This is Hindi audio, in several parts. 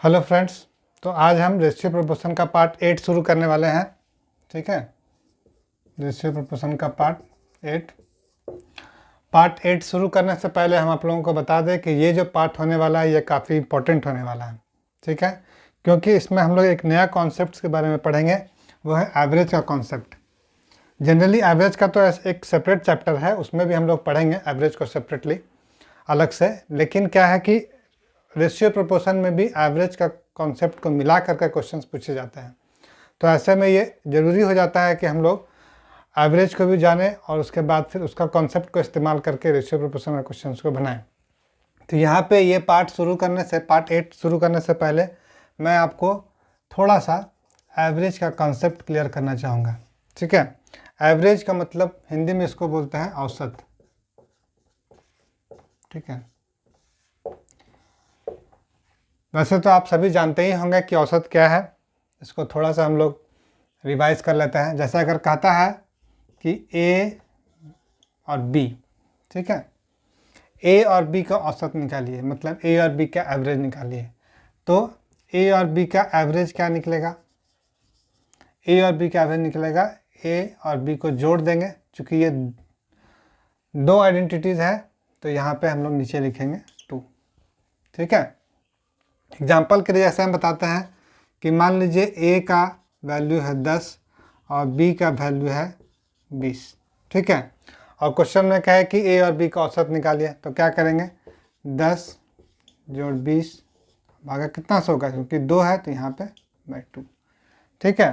Hello friends. तो आज हम रेशियो प्रोपोर्शन का पार्ट 8 शुरू करने वाले हैं। ठीक है, रेशियो प्रोपोर्शन का पार्ट 8 शुरू करने से पहले हम आप लोगों को बता दें कि ये जो पार्ट होने वाला है ये काफ़ी इंपॉर्टेंट होने वाला है। ठीक है, क्योंकि इसमें हम लोग एक नया कॉन्सेप्ट के बारे में पढ़ेंगे, वो है एवरेज का कॉन्सेप्ट। जनरली एवरेज का तो एक सेपरेट चैप्टर है, उसमें भी हम लोग पढ़ेंगे एवरेज को सेपरेटली अलग से। लेकिन क्या है कि रेशियो प्रोपोर्शन में भी एवरेज का कॉन्सेप्ट को मिला करके क्वेश्चंस पूछे जाते हैं। तो ऐसे में ये ज़रूरी हो जाता है कि हम लोग एवरेज को भी जानें और उसके बाद फिर उसका कॉन्सेप्ट को इस्तेमाल करके रेशियो प्रोपोर्शन के क्वेश्चंस को बनाएं। तो यहाँ पे ये पार्ट 8 शुरू करने से पहले मैं आपको थोड़ा सा एवरेज का कॉन्सेप्ट क्लियर करना चाहूँगा। ठीक है, एवरेज का मतलब हिंदी में इसको बोलते हैं औसत। ठीक है, वैसे तो आप सभी जानते ही होंगे कि औसत क्या है। इसको थोड़ा सा हम लोग रिवाइज कर लेते हैं। जैसे अगर कहता है कि ए और बी, ठीक है, ए और बी का औसत निकालिए, मतलब ए और बी का एवरेज निकालिए। तो ए और बी का एवरेज क्या निकलेगा? ए और बी का एवरेज निकलेगा, ए और बी को जोड़ देंगे। चूँकि ये दो आइडेंटिटीज़ है तो यहाँ पे हम लोग नीचे लिखेंगे 2। ठीक है, एग्जाम्पल के लिए जैसे हम बताते हैं कि मान लीजिए ए का वैल्यू है 10 और बी का वैल्यू है 20। ठीक है, और क्वेश्चन में कहे कि ए और बी का औसत निकालिए, तो क्या करेंगे? 10 जोड़ 20 भागा कितना सौ का, क्योंकि 2 है तो यहाँ पे बाई 2। ठीक है,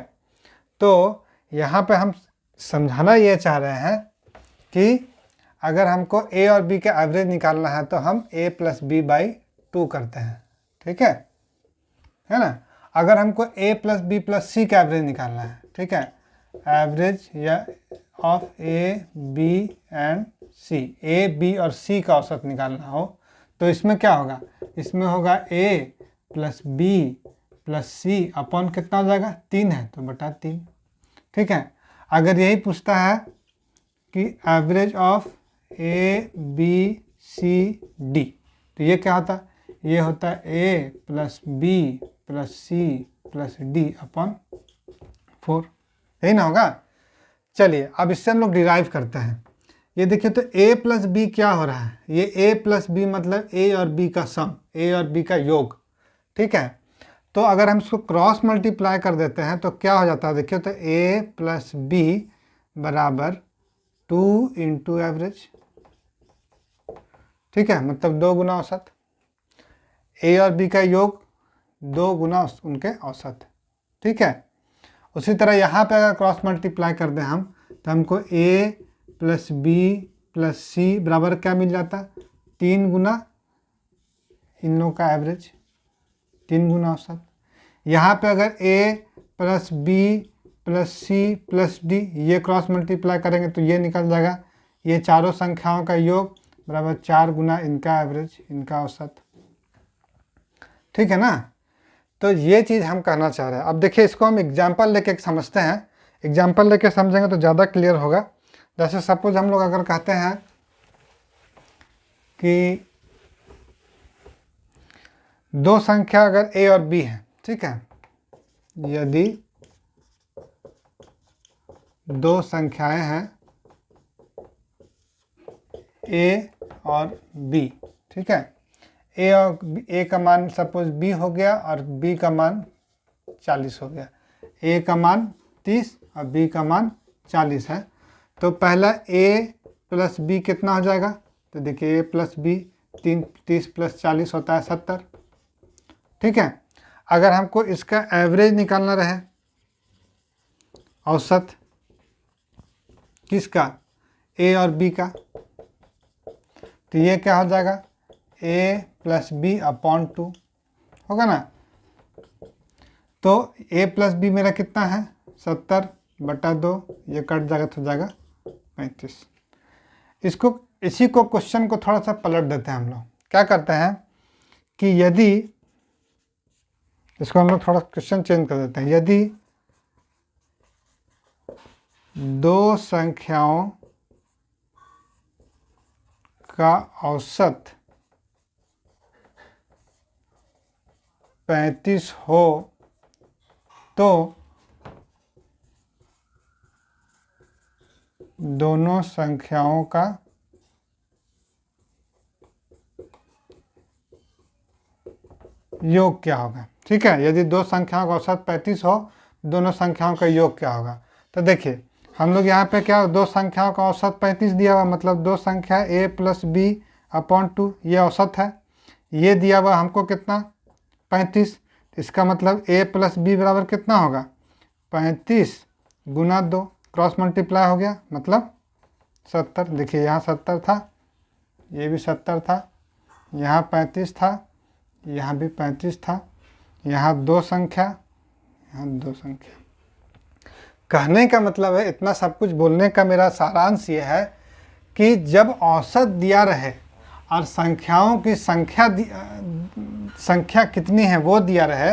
तो यहाँ पे हम समझाना ये चाह रहे हैं कि अगर हमको ए और बी का एवरेज निकालना है तो हम a प्लस बी बाई 2 करते हैं। ठीक है ना? अगर हमको a plus B plus C का एवरेज निकालना है, ठीक है, एवरेज या of A B and C, A B और सी का औसत निकालना हो तो इसमें क्या होगा? इसमें होगा a plus B plus C upon कितना हो जाएगा? 3 है तो बटा 3। ठीक है, अगर यही पूछता है कि average of A B C D, तो ये क्या होता है? ये होता है A plus B plus C plus D upon 4। यही ना होगा? चलिए अब इससे हम लोग डिराइव करते हैं। ये देखिए, तो a प्लस बी क्या हो रहा है? ये a प्लस बी मतलब a और b का सम, a और b का योग। ठीक है, तो अगर हम इसको क्रॉस मल्टीप्लाई कर देते हैं तो क्या हो जाता है? देखिए, तो a प्लस बी बराबर 2 इंटू एवरेज। ठीक है, मतलब 2 गुना औसत। ए और बी का योग 2 गुना उनके औसत। ठीक है, उसी तरह यहाँ पे अगर क्रॉस मल्टीप्लाई कर दें हम तो हमको a प्लस बी प्लस सी बराबर क्या मिल जाता? 3 गुना इन लोगों का एवरेज, 3 गुना औसत। यहाँ पे अगर a plus B plus C plus D ये क्रॉस मल्टीप्लाई करेंगे तो ये निकल जाएगा, ये चारों संख्याओं का योग बराबर 4 गुना इनका एवरेज, इनका औसत। ठीक है ना? तो ये चीज़ हम कहना चाह रहे हैं। अब देखिए, इसको हम एग्जाम्पल लेके समझते हैं। एग्जाम्पल लेके समझेंगे तो ज़्यादा क्लियर होगा। जैसे सपोज हम लोग अगर कहते हैं कि दो संख्या अगर a और b है, ठीक है, यदि दो संख्याएं हैं a और b, ठीक है, a का मान सपोज b हो गया और b का मान 40 हो गया। a का मान 30 और b का मान 40 है। तो पहला a प्लस b कितना हो जाएगा? तो देखिए, a प्लस b 30 प्लस 40 होता है 70। ठीक है, अगर हमको इसका एवरेज निकालना रहे, औसत किसका? a और b का, तो ये क्या हो जाएगा? a प्लस बी अपॉन 2 होगा ना? तो a प्लस बी मेरा कितना है? 70 बटा 2, ये कट जाएगा तो जाएगा 35। इसी को क्वेश्चन को थोड़ा सा पलट देते हैं हम लोग। क्या करते हैं कि यदि इसको हम लोग थोड़ा क्वेश्चन चेंज कर देते हैं। यदि दो संख्याओं का औसत 35 हो तो दोनों संख्याओं का योग क्या होगा। ठीक है, यदि दो संख्याओं का औसत 35 हो, दोनों संख्याओं का योग क्या होगा। तो देखिए हम लोग यहाँ पे क्या, दो संख्याओं का औसत 35 दिया हुआ, मतलब दो संख्या a प्लस बी अपॉन 2 ये औसत है। ये दिया हुआ हमको कितना 35, इसका मतलब a प्लस बी बराबर कितना होगा 35 गुना 2, क्रॉस मल्टीप्लाई हो गया मतलब 70। देखिए यहाँ 70 था, ये भी 70 था, यहाँ 35 था, यहाँ भी 35 था, यहाँ दो संख्या, यहाँ दो संख्या। कहने का मतलब है, इतना सब कुछ बोलने का मेरा सारांश ये है कि जब औसत दिया रहे और संख्याओं की संख्या कितनी है वो दिया रहे,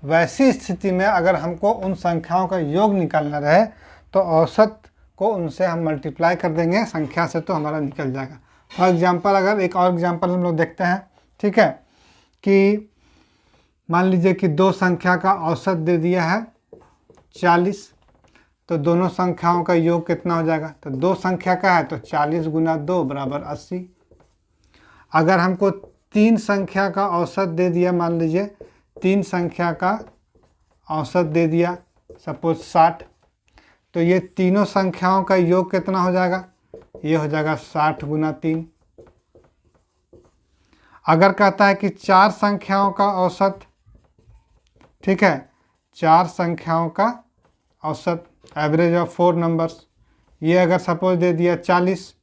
वैसी स्थिति में अगर हमको उन संख्याओं का योग निकालना रहे तो औसत को उनसे हम मल्टीप्लाई कर देंगे संख्या से, तो हमारा निकल जाएगा। फॉर एग्जांपल, अगर एक और एग्जांपल हम लोग देखते हैं, ठीक है, कि मान लीजिए कि दो संख्या का औसत दे दिया है 40, तो दोनों संख्याओं का योग कितना हो जाएगा। तो दो संख्या का है तो 40 गुना 2 बराबर 80। अगर हमको तीन संख्या का औसत दे दिया, मान लीजिए तीन संख्या का औसत दे दिया सपोज 60, तो ये तीनों संख्याओं का योग कितना हो जाएगा, ये हो जाएगा 60 गुना 3। अगर कहता है कि चार संख्याओं का औसत, ठीक है, चार संख्याओं का औसत, एवरेज ऑफ 4 नंबर्स, ये अगर सपोज दे दिया 40,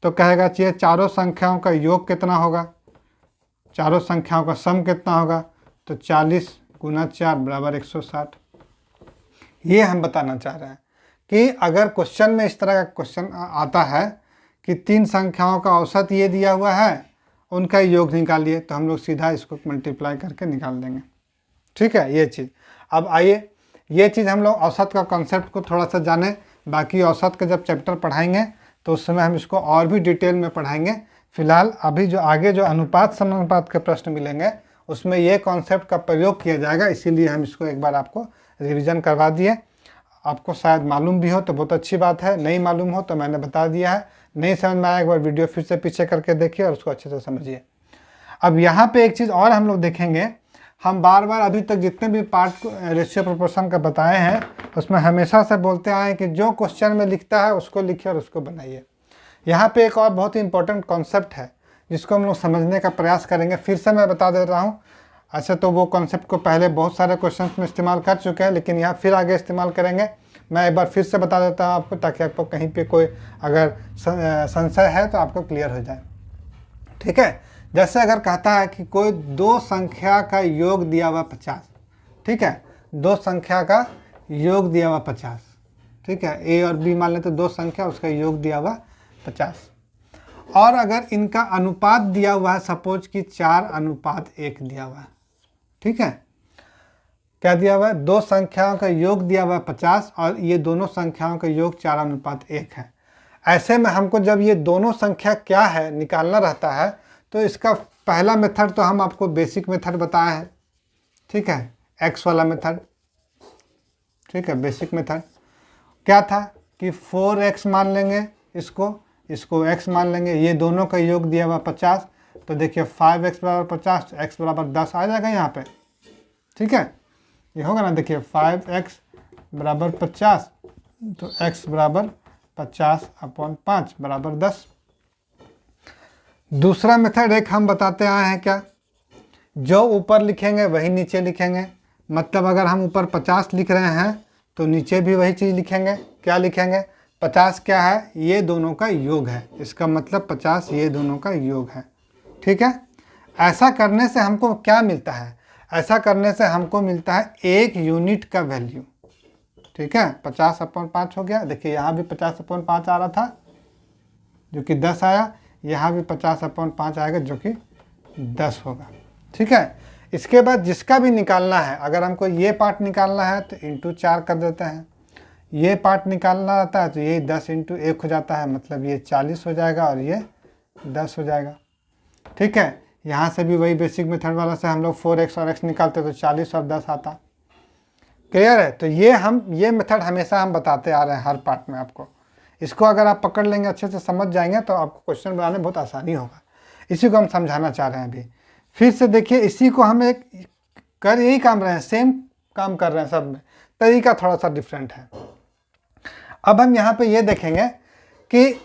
तो कहेगा चाहिए चारों संख्याओं का योग कितना होगा, चारों संख्याओं का सम कितना होगा, तो 40 गुना 4 बराबर 160। ये हम बताना चाह रहे हैं कि अगर क्वेश्चन में इस तरह का क्वेश्चन आता है कि तीन संख्याओं का औसत ये दिया हुआ है, उनका योग निकालिए, तो हम लोग सीधा इसको मल्टीप्लाई करके निकाल देंगे। ठीक है, ये चीज़। अब आइए ये चीज़ हम लोग औसत का कॉन्सेप्ट को थोड़ा सा जाने, बाकी औसत का जब चैप्टर पढ़ाएंगे तो उस समय हम इसको और भी डिटेल में पढ़ाएंगे। फिलहाल अभी जो आगे जो अनुपात समानुपात के प्रश्न मिलेंगे उसमें ये कॉन्सेप्ट का प्रयोग किया जाएगा, इसीलिए हम इसको एक बार आपको रिवीजन करवा दिए। आपको शायद मालूम भी हो तो बहुत अच्छी बात है, नहीं मालूम हो तो मैंने बता दिया है। नहीं समझ में आया, एक बार वीडियो फिर से पीछे करके देखिए और उसको अच्छे से समझिए। अब यहाँ पे एक चीज़ और हम लोग देखेंगे, हम बार बार अभी तक जितने भी पार्ट रेशियो प्रोपोर्शन का बताए हैं उसमें हमेशा से बोलते आए हैं कि जो क्वेश्चन में लिखता है उसको लिखिए और उसको बनाइए। यहाँ पे एक और बहुत ही इंपॉर्टेंट कॉन्सेप्ट है जिसको हम लोग समझने का प्रयास करेंगे। फिर से मैं बता दे रहा हूँ, ऐसे तो वो कॉन्सेप्ट को पहले बहुत सारे क्वेश्चन में इस्तेमाल कर चुके हैं, लेकिन यहाँ फिर आगे इस्तेमाल करेंगे। मैं एक बार फिर से बता देता हूँ आपको, ताकि आपको कहीं पे कोई अगर संशय है तो आपको क्लियर हो जाए। ठीक है, जैसे अगर कहता है कि कोई दो संख्या का योग दिया हुआ 50, ठीक है, दो संख्या का योग दिया हुआ 50, ठीक है, ए और बी मान लें तो दो संख्या, उसका योग दिया हुआ 50, और अगर इनका अनुपात दिया हुआ है, सपोज कि 4:1 दिया हुआ है। ठीक है, क्या दिया हुआ है, दो संख्याओं का योग दिया हुआ है 50 और ये दोनों संख्याओं का योग 4:1 है। ऐसे में हमको जब ये दोनों संख्या क्या है निकालना रहता है, तो इसका पहला मेथड तो हम आपको बेसिक मेथड बताया है, ठीक है, एक्स वाला मेथड। ठीक है, बेसिक मेथड क्या था कि 4x मान लेंगे, इसको x मान लेंगे, ये दोनों का योग दिया हुआ 50, तो देखिए 5x बराबर 50, तो x बराबर 10 आ जाएगा यहाँ पे। ठीक है, ये होगा ना, देखिए 5x बराबर 50, तो x बराबर 50/5 बराबर 10। दूसरा मेथड एक हम बताते आए हैं, क्या, जो ऊपर लिखेंगे वही नीचे लिखेंगे। मतलब अगर हम ऊपर 50 लिख रहे हैं तो नीचे भी वही चीज़ लिखेंगे। क्या लिखेंगे, 50 क्या है, ये दोनों का योग है, इसका मतलब 50 ये दोनों का योग है। ठीक है, ऐसा करने से हमको क्या मिलता है, ऐसा करने से हमको मिलता है एक यूनिट का वैल्यू। ठीक है, 50/5 हो गया। देखिए यहाँ भी 50/5 आ रहा था जो कि 10 आया, यहाँ भी 50/5 आएगा जो कि 10 होगा। ठीक है, इसके बाद जिसका भी निकालना है, अगर हमको ये पार्ट निकालना है तो × 4 कर देते हैं, ये पार्ट निकालना रहता है तो ये 10 × 1 हो जाता है, मतलब ये 40 हो जाएगा और ये 10 हो जाएगा। ठीक है, यहाँ से भी वही बेसिक मेथड वाला से हम लोग 4x और x निकालते तो 40 और 10 आता। क्लियर है? तो ये मेथड हमेशा हम बताते आ रहे हैं हर पार्ट में आपको। इसको अगर आप पकड़ लेंगे, अच्छे से समझ जाएंगे, तो आपको क्वेश्चन बनाने में बहुत आसानी होगा। इसी को हम समझाना चाह रहे हैं अभी। फिर से देखिए, इसी को हम एक कर यही काम रहे हैं, सेम काम कर रहे हैं, सब में तरीका थोड़ा सा डिफरेंट है। अब हम यहाँ पे ये देखेंगे कि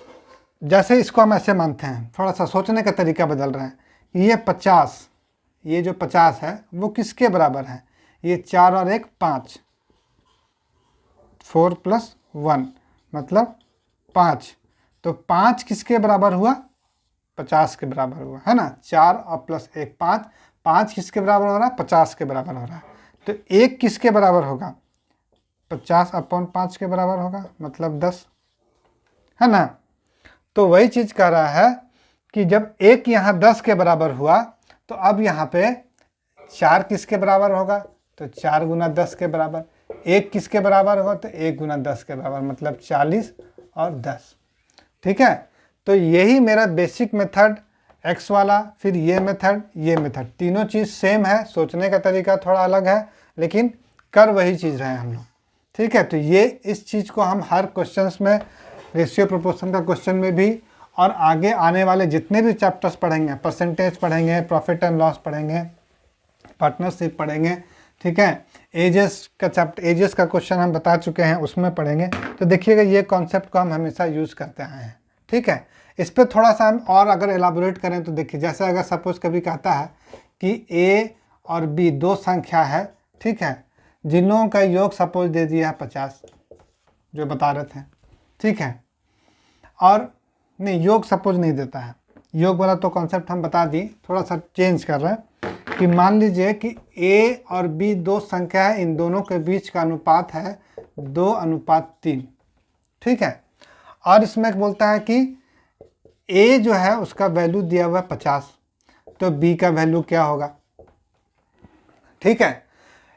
जैसे इसको हम ऐसे मानते हैं, थोड़ा सा सोचने का तरीका बदल रहे हैं। ये 50, ये जो 50 है वो किसके बराबर है? ये 4 और 1 5, 4 + 1 मतलब 5। तो 5 किसके बराबर हुआ? 50 के बराबर हुआ, है ना। 4 और +1 5, 5 किसके बराबर हो रहा है? 50 के बराबर हो रहा है। तो 1 किसके बराबर होगा? 50/5 के बराबर होगा, मतलब 10, है ना। तो वही चीज़ कह रहा है कि जब 1 यहाँ 10 के बराबर हुआ, तो अब यहाँ पे 4 किसके बराबर होगा? तो 4 × 10 के बराबर। 1 किसके बराबर होगा? तो 1 × 10 के बराबर, मतलब 40 और 10। ठीक है, तो यही मेरा बेसिक मेथड x वाला, फिर ये मेथड, तीनों चीज़ सेम है। सोचने का तरीका थोड़ा अलग है, लेकिन कर वही चीज़ रहे हैं हम लोग। ठीक है, तो ये इस चीज़ को हम हर क्वेश्चंस में, रेशियो प्रोपोर्शन का क्वेश्चन में भी, और आगे आने वाले जितने भी चैप्टर्स पढ़ेंगे, परसेंटेज पढ़ेंगे, प्रॉफिट एंड लॉस पढ़ेंगे, पार्टनरशिप पढ़ेंगे, ठीक है, एजेस का क्वेश्चन हम बता चुके हैं, उसमें पढ़ेंगे। तो देखिएगा, ये कॉन्सेप्ट को हम हमेशा यूज़ करते आए हैं। ठीक है, इस पर थोड़ा सा हम और अगर एलाबोरेट करें तो देखिए, जैसे अगर सपोज कभी कहता है कि a और b दो संख्या है, ठीक है, जिनों का योग सपोज दे दिया है 50, जो बता रहे थे, ठीक है, और नहीं, योग सपोज नहीं देता है, योग वाला तो कॉन्सेप्ट हम बता दिए, थोड़ा सा चेंज कर रहे हैं कि मान लीजिए कि a और b दो संख्या है, इन दोनों के बीच का अनुपात है 2:3, ठीक है, और इसमें बोलता है कि a जो है उसका वैल्यू दिया हुआ है 50, तो b का वैल्यू क्या होगा? ठीक है,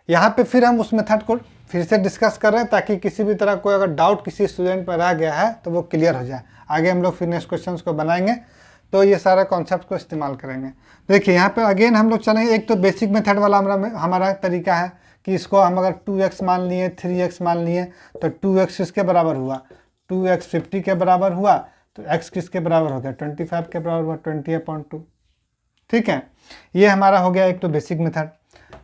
यहाँ पे फिर हम उस मेथड को फिर से डिस्कस कर रहे हैं, ताकि किसी भी तरह कोई अगर डाउट किसी स्टूडेंट पर रह गया है तो वो क्लियर हो जाए। आगे हम लोग फिर नेक्स्ट क्वेश्चन को बनाएंगे तो ये सारा कॉन्सेप्ट को इस्तेमाल करेंगे। देखिए, यहाँ पे अगेन हम लोग चलेंगे, एक तो बेसिक मेथड वाला हमारा तरीका है कि इसको हम अगर 2x मान लिए, 3x मान लिए, तो 2x किसके बराबर हुआ? 2x 50 के बराबर हुआ, तो x किसके बराबर हो गया? 25 के बराबर हुआ, 20/2। ठीक है, ये हमारा हो गया एक तो बेसिक मेथड।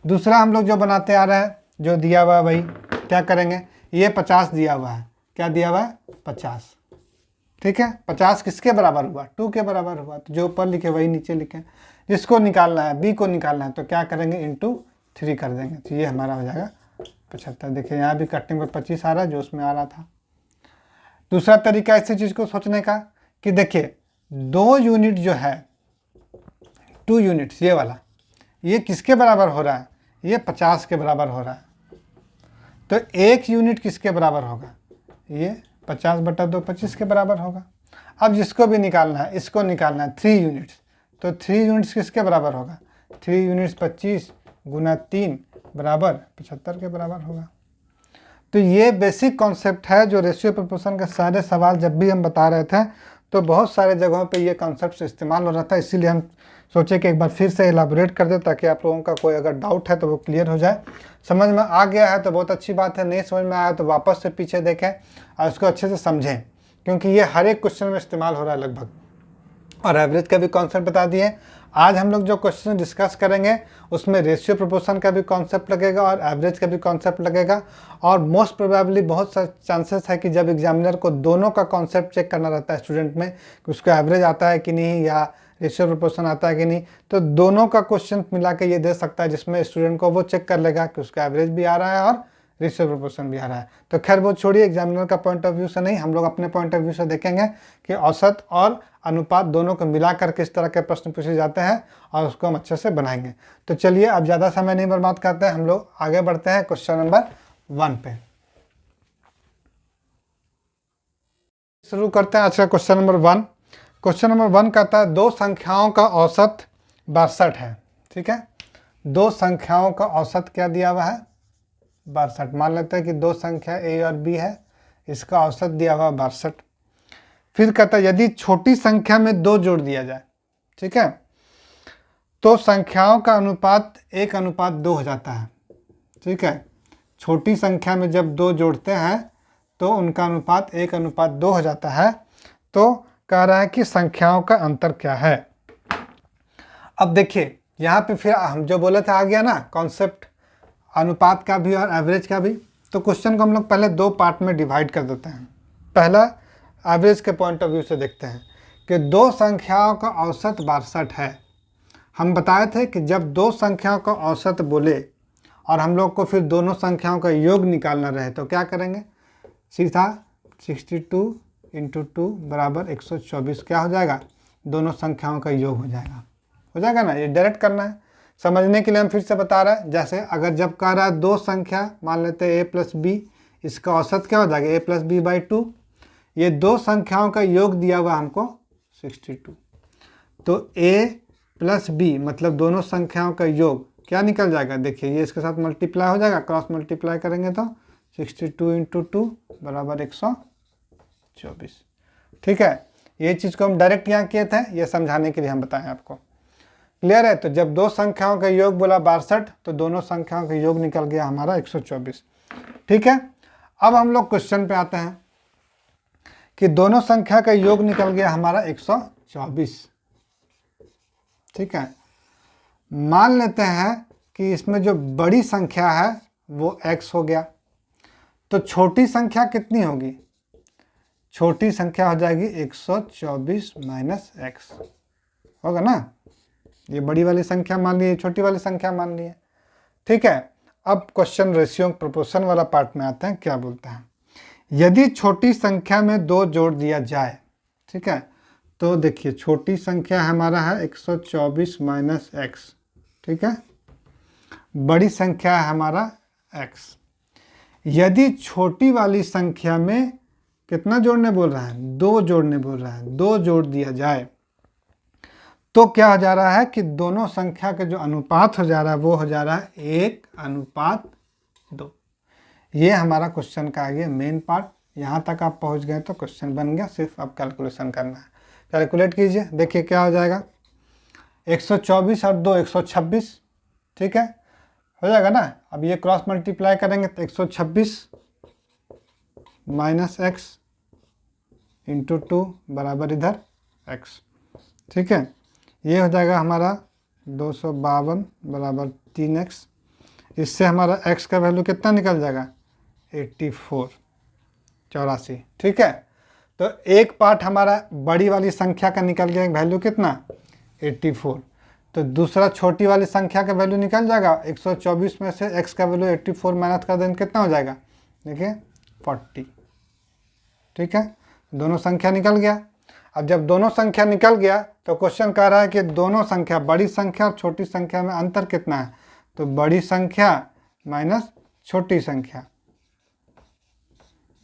दूसरा हम लोग जो बनाते आ रहे हैं, जो दिया हुआ है वही क्या करेंगे, ये 50 दिया हुआ है, क्या दिया हुआ है? 50, ठीक है, 50 किसके बराबर हुआ? 2 के बराबर हुआ, तो जो ऊपर लिखे वही नीचे लिखे। जिसको निकालना है, b को निकालना है, तो क्या करेंगे? × 3 कर देंगे, तो ये हमारा हो जाएगा 75। देखिए, यहाँ भी कटिंग में 25 आ रहा है, जो उसमें आ रहा था। दूसरा तरीका इसी चीज़ को सोचने का कि देखिए, 2 यूनिट जो है, 2 यूनिट्स, ये वाला, ये किसके बराबर हो रहा है? ये 50 के बराबर हो रहा है। तो 1 यूनिट किसके बराबर होगा? ये 50/2 25 के बराबर होगा। अब जिसको भी निकालना है, इसको निकालना है 3 यूनिट्स, तो 3 यूनिट्स किसके बराबर होगा? 3 यूनिट्स 25 × 3 बराबर 75 के बराबर होगा। तो ये बेसिक कॉन्सेप्ट है, जो रेशियो प्रोपोर्शन के सारे सवाल जब भी हम बता रहे थे, तो बहुत सारे जगहों पे ये कॉन्सेप्ट इस्तेमाल हो रहा था। इसीलिए हम सोचे कि एक बार फिर से एलाबोरेट कर दे, ताकि आप लोगों का कोई अगर डाउट है तो वो क्लियर हो जाए। समझ में आ गया है तो बहुत अच्छी बात है, नहीं समझ में आया तो वापस से पीछे देखें और उसको अच्छे से समझें, क्योंकि ये हर एक क्वेश्चन में इस्तेमाल हो रहा है लगभग। और एवरेज का भी कॉन्सेप्ट बता दिए। आज हम लोग जो क्वेश्चन डिस्कस करेंगे उसमें रेशियो प्रोपोर्शन का भी कॉन्सेप्ट लगेगा और एवरेज का भी कॉन्सेप्ट लगेगा। और मोस्ट प्रोबेबली बहुत सारे चांसेस है कि जब एग्जामिनर को दोनों का कॉन्सेप्ट चेक करना रहता है स्टूडेंट में, कि उसको एवरेज आता है कि नहीं या रेशियो प्रोपोर्शन आता है कि नहीं, तो दोनों का क्वेश्चन मिला के ये दे सकता है, जिसमें स्टूडेंट को वो चेक कर लेगा कि उसका एवरेज भी आ रहा है और रेशियो प्रोपोर्शन भी आ रहा है। तो खैर वो छोड़िए, एग्जामिनर का पॉइंट ऑफ व्यू से नहीं, हम लोग अपने पॉइंट ऑफ व्यू से देखेंगे कि औसत और अनुपात दोनों को मिलाकर किस तरह के प्रश्न पूछे जाते हैं, और उसको हम अच्छे से बनाएंगे। तो चलिए, अब ज़्यादा समय नहीं बर्बाद करते हैं, हम लोग आगे बढ़ते हैं क्वेश्चन नंबर 1 पे। शुरू करते हैं आज का क्वेश्चन नंबर 1। क्वेश्चन नंबर 1 कहता है, दो संख्याओं का औसत 62 है। ठीक है, दो संख्याओं का औसत क्या दिया हुआ है? 62। मान लेते हैं कि दो संख्या a और b है, इसका औसत दिया हुआ 62। फिर कहता है, यदि छोटी संख्या में 2 जोड़ दिया जाए, ठीक है, तो संख्याओं का अनुपात 1:2 हो जाता है। ठीक है, छोटी संख्या में जब दो जोड़ते हैं तो उनका अनुपात 1:2 हो जाता है। तो कह रहा है कि संख्याओं का अंतर क्या है। अब देखिए यहाँ पे फिर हम जो बोले थे आ गया ना कॉन्सेप्ट, अनुपात का भी और एवरेज का भी। तो क्वेश्चन को हम लोग पहले दो पार्ट में डिवाइड कर देते हैं। पहला एवरेज के पॉइंट ऑफ व्यू से देखते हैं कि दो संख्याओं का औसत 62 है। हम बताए थे कि जब दो संख्याओं का औसत बोले और हम लोग को फिर दोनों संख्याओं का योग निकालना रहे तो क्या करेंगे, सीधा 62 × 2 = 124 क्या हो जाएगा, दोनों संख्याओं का योग हो जाएगा ना। ये डायरेक्ट करना है, समझने के लिए हम फिर से बता रहे हैं। जैसे अगर जब कह रहा है दो संख्या, मान लेते हैं a + b, इसका औसत क्या हो जाएगा a + b/2। ये दो संख्याओं का योग दिया हुआ हमको 62, तो a + b मतलब दोनों संख्याओं का योग क्या निकल जाएगा, देखिए ये इसके साथ मल्टीप्लाई हो जाएगा, क्रॉस मल्टीप्लाई करेंगे तो 62 × 2 = 124। ठीक है, ये चीज़ को हम डायरेक्ट यहाँ किए थे, ये समझाने के लिए हम बताएं आपको। क्लियर है। तो जब दो संख्याओं का योग बोला 62 तो दोनों संख्याओं का योग निकल गया हमारा 124। ठीक है, अब हम लोग क्वेश्चन पे आते हैं कि दोनों संख्या का योग निकल गया हमारा 124। ठीक है, मान लेते हैं कि इसमें जो बड़ी संख्या है वो x हो गया, तो छोटी संख्या कितनी होगी, छोटी संख्या हो जाएगी 124 - x होगा ना। ये बड़ी वाली संख्या मान ली, छोटी वाली संख्या मान ली है। ठीक है, अब क्वेश्चन रेशियो प्रोपोर्शन वाला पार्ट में आते हैं। क्या बोलते हैं, यदि छोटी संख्या में 2 जोड़ दिया जाए, ठीक है, तो देखिए छोटी संख्या हमारा है 124 - x। ठीक है, बड़ी संख्या है हमारा x। यदि छोटी वाली संख्या में कितना जोड़ने बोल रहा है, 2 जोड़ने बोल रहा है, 2 जोड़ दिया जाए तो क्या हो जा रहा है कि दोनों संख्या का जो अनुपात हो जा रहा है वो हो जा रहा है 1:2। ये हमारा क्वेश्चन का आ गया मेन पार्ट। यहाँ तक आप पहुँच गए तो क्वेश्चन बन गया, सिर्फ अब कैलकुलेशन करना है। कैलकुलेट कीजिए, देखिए क्या हो जाएगा, 124 और 2 126। ठीक है, हो जाएगा ना। अब ये क्रॉस मल्टीप्लाई करेंगे तो 126 - x × 2 बराबर इधर x। ठीक है, ये हो जाएगा हमारा 252 बराबर 3x। इससे हमारा x का वैल्यू कितना निकल जाएगा, 84। ठीक है, तो एक पार्ट हमारा बड़ी वाली संख्या का निकल गया वैल्यू कितना, 84। तो दूसरा छोटी वाली संख्या का वैल्यू निकल जाएगा 124 में से x का वैल्यू 84 माइनस कर दें कितना हो जाएगा, देखिए 40। ठीक है, दोनों संख्या निकल गया। अब जब दोनों संख्या निकल गया तो क्वेश्चन कह रहा है कि दोनों संख्या, बड़ी संख्या और छोटी संख्या में अंतर कितना है, तो बड़ी संख्या माइनस छोटी संख्या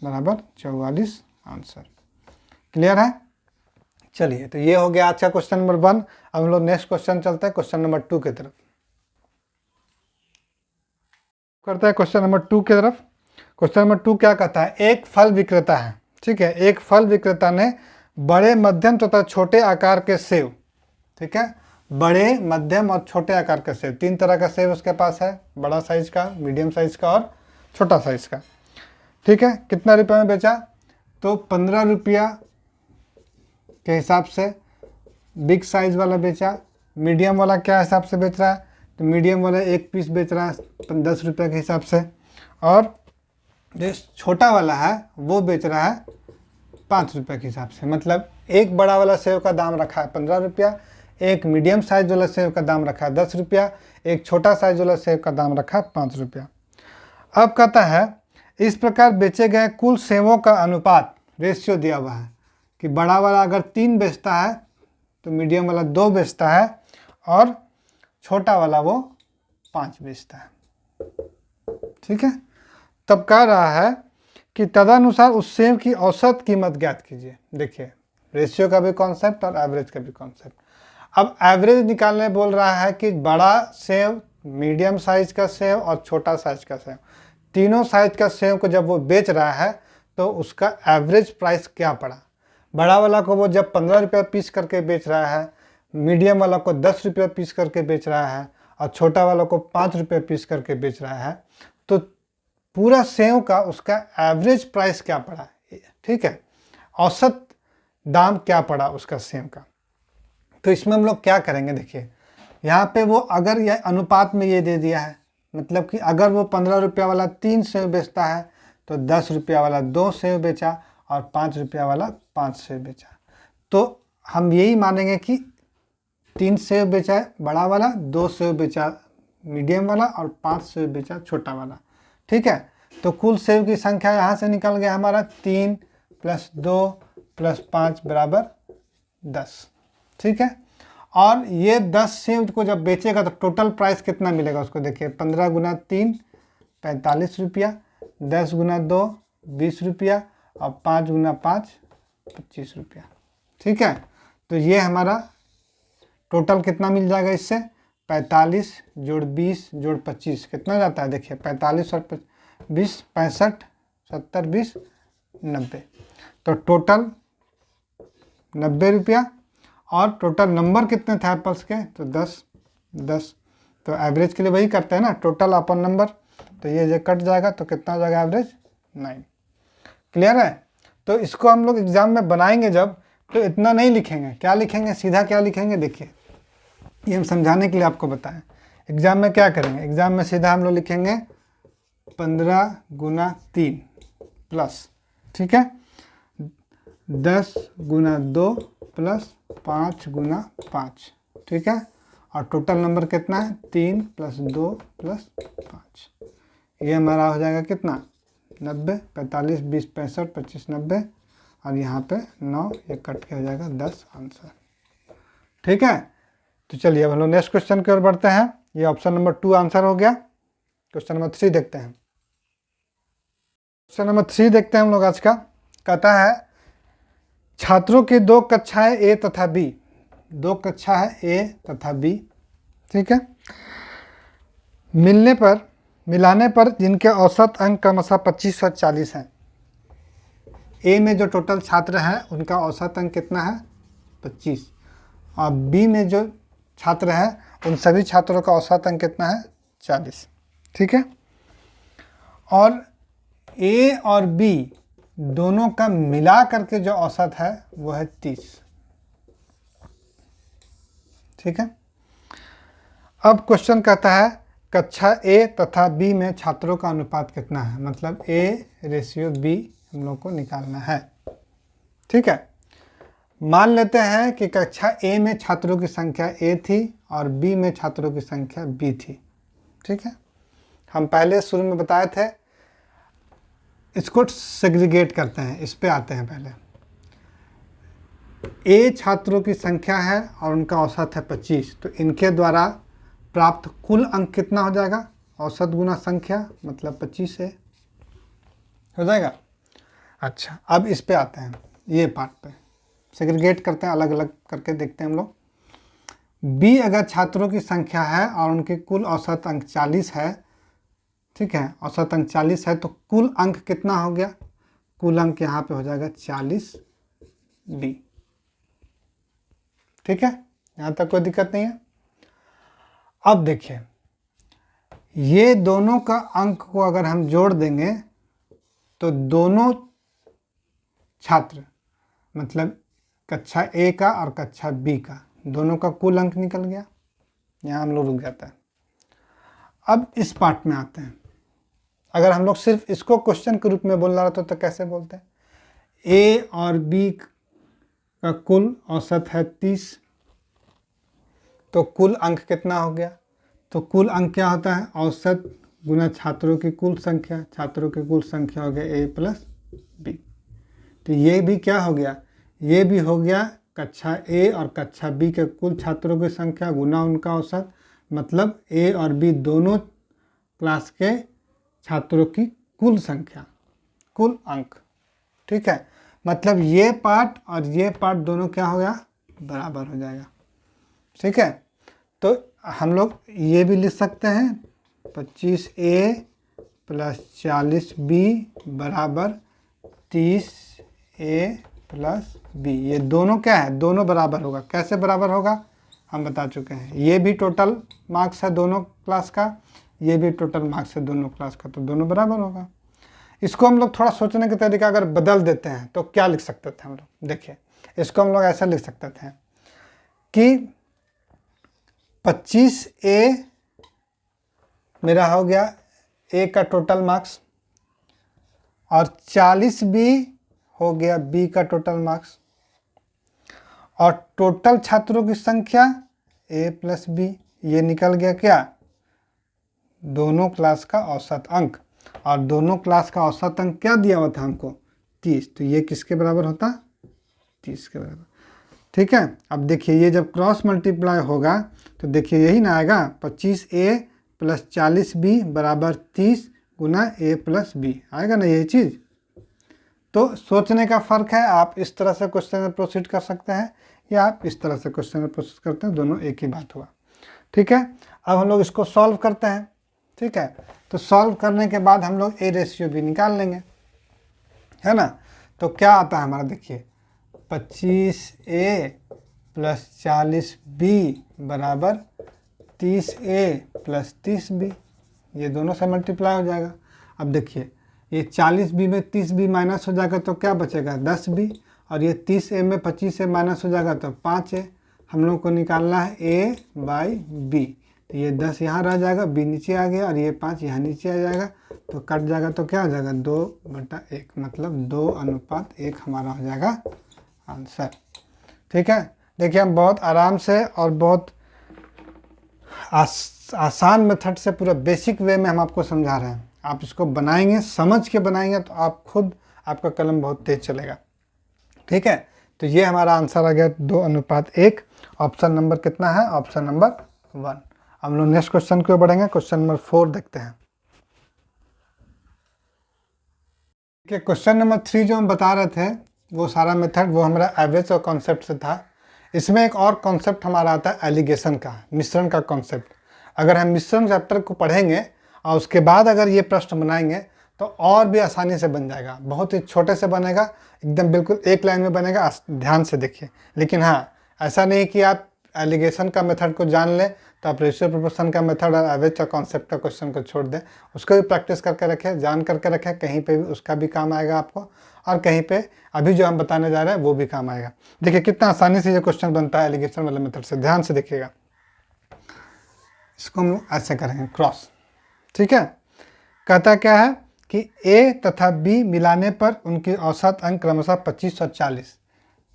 बराबर 44 आंसर। क्लियर है। चलिए, तो ये हो गया आज का क्वेश्चन नंबर 1। अब हम लोग नेक्स्ट क्वेश्चन चलते हैं क्वेश्चन नंबर 2 की तरफ। करते हैं क्वेश्चन नंबर 2 की तरफ। क्वेश्चन नंबर 2 क्या कहता है, एक फल विक्रेता है। ठीक है, एक फल विक्रेता ने बड़े, मध्यम तथा छोटे आकार के सेब, ठीक है, बड़े, मध्यम और छोटे आकार के सेब, 3 तरह का सेब उसके पास है, बड़ा साइज का, मीडियम साइज का और छोटा साइज का। ठीक है, कितना रुपये में बेचा, तो 15 रुपया के हिसाब से बिग साइज वाला बेचा। मीडियम वाला क्या हिसाब से बेच रहा है, तो मीडियम वाला 1 पीस बेच रहा है 10 रुपये के हिसाब से, और जो छोटा वाला है वो बेच रहा है 5 रुपये के हिसाब से। मतलब एक बड़ा वाला सेब का दाम रखा है 15 रुपया, एक मीडियम साइज वाला सेब का दाम रखा है 10 रुपया, एक छोटा साइज वाला सेब का दाम रखा है 5 रुपया। अब कहता है इस प्रकार बेचे गए कुल सेबों का अनुपात, रेशियो दिया हुआ है कि बड़ा वाला अगर 3 बेचता है तो मीडियम वाला 2 बेचता है और छोटा वाला वो 5 बेचता है। ठीक है, तब कह रहा है कि तदनुसार उस सेब की औसत कीमत ज्ञात कीजिए। देखिए, रेशियो का भी कॉन्सेप्ट और एवरेज का भी कॉन्सेप्ट। अब एवरेज निकालने बोल रहा है कि बड़ा सेब, मीडियम साइज का सेब और छोटा साइज का सेब, तीनों साइज का सेब को जब वो बेच रहा है तो उसका एवरेज प्राइस क्या पड़ा। बड़ा वाला को वो जब 15 रुपये पीस करके बेच रहा है, मीडियम वाला को 10 रुपये पीस करके बेच रहा है और छोटा वाला को 5 रुपये पीस करके बेच रहा है, तो पूरा सेव का उसका एवरेज प्राइस क्या पड़ा, ठीक है, औसत दाम क्या पड़ा उसका सेव का। तो इसमें हम लोग क्या करेंगे, देखिए यहाँ पे वो अगर यह अनुपात में ये दे दिया है, मतलब कि अगर वो 15 रुपया वाला 3 सेव बेचता है तो 10 रुपया वाला 2 सेव बेचा और 5 रुपया वाला 5 सेव बेचा, तो हम यही मानेंगे कि 3 सेव बेचा है बड़ा वाला, 2 सेव बेचा मीडियम वाला और 5 सेव बेचा छोटा वाला, ठीक है। तो कुल सेव की संख्या यहाँ से निकल गया हमारा 3 + 2 + 5 = 10, ठीक है। और ये 10 सेव को जब बेचेगा तो टोटल प्राइस कितना मिलेगा उसको, देखिए 15 × 3 45 रुपया, 10 × 2 20 रुपया और 5 × 5 25 रुपया, ठीक है। तो ये हमारा टोटल कितना मिल जाएगा इससे, 45 + 20 + 25 कितना जाता है, देखिए 45 और 20 65 70 20 90, तो टोटल 90 रुपया। और टोटल नंबर कितने थे एप्पल्स के, तो 10। तो एवरेज के लिए वही करते हैं ना, टोटल अपन नंबर, तो ये जो कट जाएगा तो कितना हो जाएगा एवरेज 9। क्लियर है। तो इसको हम लोग एग्जाम में बनाएंगे जब, तो इतना नहीं लिखेंगे, क्या लिखेंगे, सीधा क्या लिखेंगे, देखिए ये हम समझाने के लिए आपको बताएं। एग्जाम में क्या करेंगे, एग्जाम में सीधा हम लोग लिखेंगे 15 × 3 प्लस, ठीक है, 10 × 2 प्लस 5 × 5, ठीक है। और टोटल नंबर कितना है, 3 + 2 + 5, ये हमारा हो जाएगा कितना 90, 45 20 65 25 90, और यहाँ पे 9, ये कट के हो जाएगा 10 आंसर, ठीक है। तो चलिए अब हम लोग नेक्स्ट क्वेश्चन की ओर बढ़ते हैं। ये ऑप्शन नंबर 2 आंसर हो गया। क्वेश्चन नंबर 3 देखते हैं। क्वेश्चन नंबर 3 देखते हैं हम लोग आज का। कहता है छात्रों की 2 कक्षाएं ए तथा बी, 2 कक्षा है ए तथा बी, ठीक है, मिलाने पर जिनके औसत अंक क्रमशः 25 और 40 हैं। ए में जो टोटल छात्र हैं उनका औसत अंक कितना है 25, और बी में जो छात्र हैं उन सभी छात्रों का औसत अंक कितना है 40, ठीक है। और ए और बी दोनों का मिला करके जो औसत है वो है 30, ठीक है। अब क्वेश्चन कहता है कक्षा ए तथा बी में छात्रों का अनुपात कितना है, मतलब A/B हम लोग को निकालना है, ठीक है। मान लेते हैं कि कक्षा ए में छात्रों की संख्या ए थी और बी में छात्रों की संख्या बी थी, ठीक है। हम पहले शुरू में बताए थे, इसको सेग्रीगेट करते हैं, इस पे आते हैं। पहले ए छात्रों की संख्या है और उनका औसत है 25, तो इनके द्वारा प्राप्त कुल अंक कितना हो जाएगा, औसत गुना संख्या मतलब 25 से हो जाएगा। अच्छा, अब इस पे आते हैं, ये पार्ट पे सेग्रीगेट करते हैं, अलग अलग करके देखते हैं हम लोग। बी अगर छात्रों की संख्या है और उनके कुल औसत अंक 40 है, ठीक है, औसत अंक 40 है, तो कुल अंक कितना हो गया, कुल अंक यहाँ पे हो जाएगा 40 बी, ठीक है। यहाँ तक कोई दिक्कत नहीं है। अब देखिए ये दोनों का अंक को अगर हम जोड़ देंगे तो दोनों छात्र मतलब कक्षा ए का और कक्षा बी का दोनों का कुल अंक निकल गया। यहाँ हम लोग रुक जाता है। अब इस पार्ट में आते हैं। अगर हम लोग सिर्फ इसको क्वेश्चन के रूप में बोलना रहता तो कैसे बोलते हैं, ए और बी का कुल औसत है 30, तो कुल अंक कितना हो गया, तो कुल अंक क्या होता है, औसत गुना छात्रों की कुल संख्या, छात्रों की कुल संख्या हो गया ए प्लस बी। तो ये भी क्या हो गया, ये भी हो गया कक्षा ए और कक्षा बी के कुल छात्रों की संख्या गुना उनका औसत, मतलब ए और बी दोनों क्लास के छात्रों की कुल संख्या, कुल अंक, ठीक है। मतलब ये पार्ट और ये पार्ट दोनों क्या हो गया, बराबर हो जाएगा, ठीक है। तो हम लोग ये भी लिख सकते हैं 25A प्लस 40B बराबर 30A प्लस B। ये दोनों क्या है, दोनों बराबर होगा। कैसे बराबर होगा, हम बता चुके हैं। ये भी टोटल मार्क्स है दोनों क्लास का, ये भी टोटल मार्क्स है दोनों क्लास का, तो दोनों बराबर होगा। इसको हम लोग थोड़ा सोचने का तरीका अगर बदल देते हैं तो क्या लिख सकते थे हम लोग, देखिए इसको हम लोग ऐसा लिख सकते थे कि 25A मेरा हो गया A का टोटल मार्क्स और 40B हो गया B का टोटल मार्क्स, और टोटल छात्रों की संख्या A + B, ये निकल गया क्या, दोनों क्लास का औसत अंक, और दोनों क्लास का औसत अंक क्या दिया हुआ था हमको, 30, तो ये किसके बराबर होता, 30 के बराबर। ठीक है, अब देखिए ये जब क्रॉस मल्टीप्लाई होगा तो देखिए यही ना आएगा, 25A + 40B बराबर 30 गुना A + B, आएगा ना यही चीज़। तो सोचने का फ़र्क है, आप इस तरह से क्वेश्चन में प्रोसीड कर सकते हैं या आप इस तरह से क्वेश्चन में प्रोसीड करते हैं, दोनों एक ही बात हुआ। ठीक है, अब हम लोग इसको सॉल्व करते हैं। ठीक है, तो सॉल्व करने के बाद हम लोग A रेशियो भी निकाल लेंगे, है ना। तो क्या आता है हमारा, देखिए 25A + 40B बराबर 30A + 30B, ये दोनों से मल्टीप्लाई हो जाएगा। अब देखिए ये 40B में 30B माइनस हो जाएगा तो क्या बचेगा, 10B, और ये 30A में 25A माइनस हो जाएगा तो 5A। हम लोग को निकालना है A/B, तो ये 10 यहाँ रह जाएगा, B नीचे आ गया, और ये 5 यहाँ नीचे आ जाएगा, तो कट जाएगा तो क्या हो जाएगा, 2/1, मतलब 2:1 हमारा हो जाएगा आंसर। ठीक है, देखिए हम बहुत आराम से और बहुत आसान मेथड से, पूरा बेसिक वे में हम आपको समझा रहे हैं। आप इसको बनाएंगे, समझ के बनाएंगे तो आप खुद, आपका कलम बहुत तेज चलेगा। ठीक है, तो ये हमारा आंसर आ गया 2:1। ऑप्शन नंबर कितना है, ऑप्शन नंबर 1। हम लोग नेक्स्ट क्वेश्चन की ओर बढ़ेंगे, क्वेश्चन नंबर 4 देखते हैं। देखिए क्वेश्चन नंबर 3 जो हम बता रहे थे, वो सारा मेथड वो हमारा एवरेज और कॉन्सेप्ट से था। इसमें एक और कॉन्सेप्ट हमारा आता है एलिगेशन का, मिश्रण का कॉन्सेप्ट। अगर हम मिश्रण चैप्टर को पढ़ेंगे और उसके बाद अगर ये प्रश्न बनाएंगे तो और भी आसानी से बन जाएगा, बहुत ही छोटे से बनेगा, एकदम बिल्कुल एक लाइन में बनेगा, ध्यान से देखिए। लेकिन हाँ, ऐसा नहीं कि आप एलिगेशन का मेथड को जान लें तो आप रेशियो प्रोपोर्शन का मेथड और एवरेज का कॉन्सेप्ट का क्वेश्चन को छोड़ दें। उसको भी प्रैक्टिस करके रखें, जान करके रखें, कहीं पे भी उसका भी काम आएगा आपको, और कहीं पे अभी जो हम बताने जा रहे हैं वो भी काम आएगा। देखिए कितना आसानी से ये क्वेश्चन बनता है एलिगेशन वाले मेथड से, ध्यान से देखिएगा। इसको हम ऐसे करेंगे क्रॉस। ठीक है, कहता क्या है कि A तथा B मिलाने पर उनकी औसत अंक क्रमशः 25 और 40,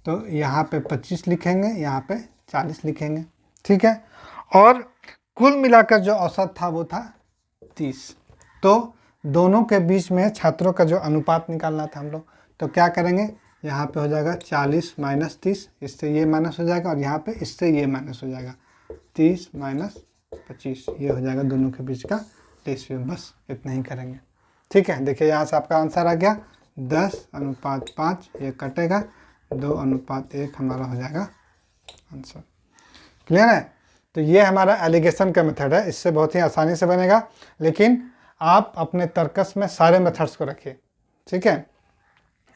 तो यहाँ पे 25 लिखेंगे, यहाँ पे 40 लिखेंगे। ठीक है, और कुल मिलाकर जो औसत था वो था 30। तो दोनों के बीच में छात्रों का जो अनुपात निकालना था हम लोग, तो क्या करेंगे, यहाँ पे हो जाएगा 40 - 30, इससे ये माइनस हो जाएगा, और यहाँ पे इससे ये माइनस हो जाएगा, 30 - 25, ये हो जाएगा दोनों के बीच का रेशियो। बस इतना ही करेंगे। ठीक है, देखिए यहाँ से आपका आंसर आ गया 10:5, ये कटेगा, 2:1 हमारा हो जाएगा आंसर। क्लियर है, तो ये हमारा एलिगेशन का मेथड है, इससे बहुत ही आसानी से बनेगा। लेकिन आप अपने तर्कस में सारे मेथड्स को रखिए। ठीक है,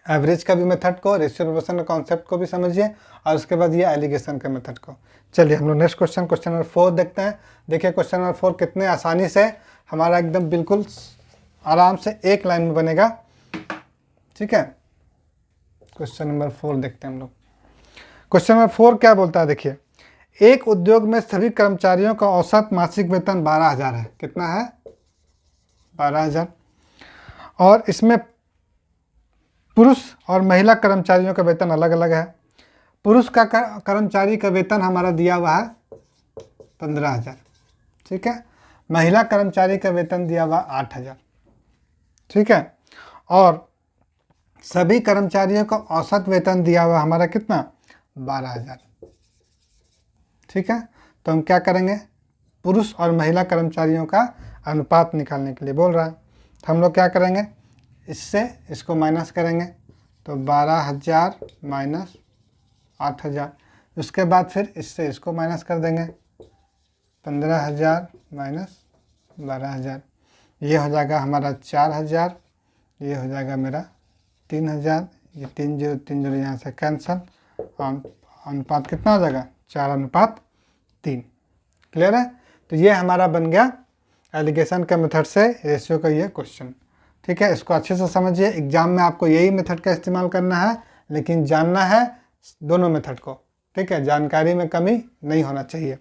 एवरेज का भी मेथड को, रेशियो प्रोपोर्शन का कॉन्सेप्ट को भी समझिए, और उसके बाद ये एलिगेशन के मेथड को। चलिए हम लोग नेक्स्ट क्वेश्चन, क्वेश्चन नंबर 4 देखते हैं। देखिए क्वेश्चन नंबर 4 कितने आसानी से हमारा एकदम बिल्कुल आराम से एक लाइन में बनेगा। ठीक है, क्वेश्चन नंबर 4 देखते हैं हम लोग। क्वेश्चन नंबर 4 क्या बोलता है, देखिए एक उद्योग में सभी कर्मचारियों का औसत मासिक वेतन 12,000 है। कितना है, 12,000, और इसमें पुरुष और महिला कर्मचारियों का वेतन अलग अलग है। पुरुष का कर्मचारी का वेतन हमारा दिया हुआ है 15,000। ठीक है, महिला कर्मचारी का वेतन दिया हुआ 8,000। ठीक है, और सभी कर्मचारियों का औसत वेतन दिया हुआ हमारा कितना, 12,000। ठीक है, तो हम क्या करेंगे, पुरुष और महिला कर्मचारियों का अनुपात निकालने के लिए बोल रहा है। तो हम लोग क्या करेंगे, इससे इसको माइनस करेंगे, तो 12,000 - 8,000। उसके बाद फिर इससे इसको माइनस कर देंगे, 15,000 - 12,000, ये हो जाएगा हमारा 4,000, ये हो जाएगा मेरा 3,000, ये 3 0 यहाँ से कैंसल, अनुपात कितना हो जाएगा, 4:3। 3। क्लियर है? तो ये हमारा बन गया एलिगेशन के मेथड से रेशियो का ये क्वेश्चन। ठीक है, इसको अच्छे से समझिए। एग्जाम में आपको यही मेथड का इस्तेमाल करना है, लेकिन जानना है दोनों मेथड को। ठीक है, जानकारी में कमी नहीं होना चाहिए।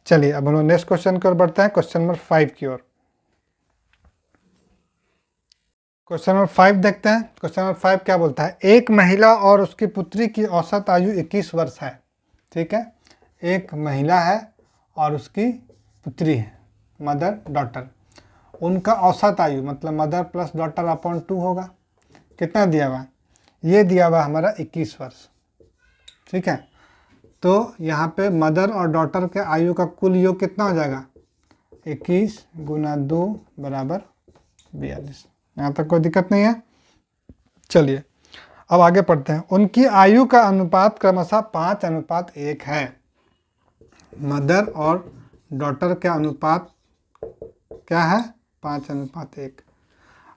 चलिए अब हम लोग नेक्स्ट क्वेश्चन की ओर बढ़ते हैं, क्वेश्चन नंबर 5 की ओर। क्वेश्चन नंबर 5 देखते हैं। क्वेश्चन नंबर 5 क्या बोलता है? एक महिला और उसकी पुत्री की औसत आयु 21 वर्ष है। ठीक है, एक महिला है और उसकी पुत्री है, मदर डॉटर। उनका औसत आयु मतलब मदर प्लस डॉटर अपॉन 2 होगा। कितना दिया हुआ? ये दिया हुआ हमारा 21 वर्ष। ठीक है, तो यहाँ पे मदर और डॉटर के आयु का कुल योग कितना हो जाएगा? 21 गुना 2 बराबर 42। यहाँ तक कोई दिक्कत नहीं है। चलिए अब आगे पढ़ते हैं। उनकी आयु का अनुपात क्रमशः 5:1 है। मदर और डॉटर का अनुपात क्या है? 5:1।